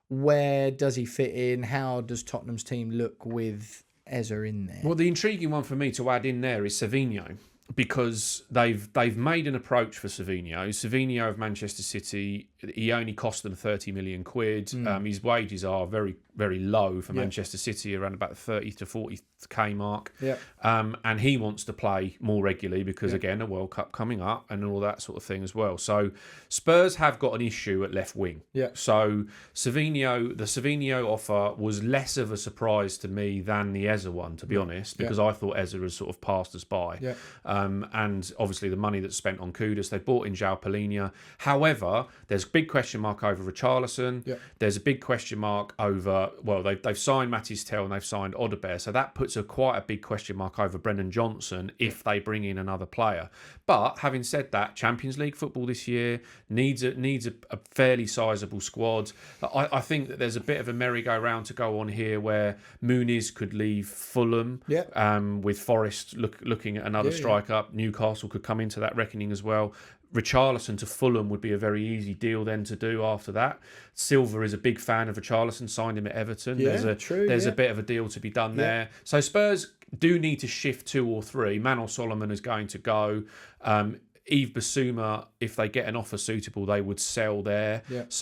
Where does he fit in? How does Tottenham's team look with Eze in there? Well, the intriguing one for me to add in there is Savinho, because they've made an approach for Savinho. Savinho of Manchester City, he only cost them 30 million quid. His wages are very, very low for Manchester City, around about the 30 to 40k mark. And he wants to play more regularly because, again, a World Cup coming up and all that sort of thing as well. So Spurs have got an issue at left wing. So the Savinho offer was less of a surprise to me than the Eze one, to be honest, because I thought Eze has sort of passed us by. And obviously the money that's spent on Kudus, they bought in João Palhinha. However, there's a big question mark over Richarlison. There's a big question mark over, well, they've signed Matis Tel and they've signed Odegaard, so that puts quite a big question mark over Brennan Johnson if they bring in another player. But having said that, Champions League football this year needs a fairly sizable squad. I think that there's a bit of a merry-go-round to go on here where Muniz could leave Fulham with Forest looking at another strike up. Newcastle could come into that reckoning as well. Richarlison to Fulham would be a very easy deal then to do after that. Silva is a big fan of Richarlison, signed him at Everton. There's a bit of a deal to be done there. So Spurs do need to shift 2 or 3. Manor Solomon is going to go. Yves Bissouma, if they get an offer suitable, they would sell there.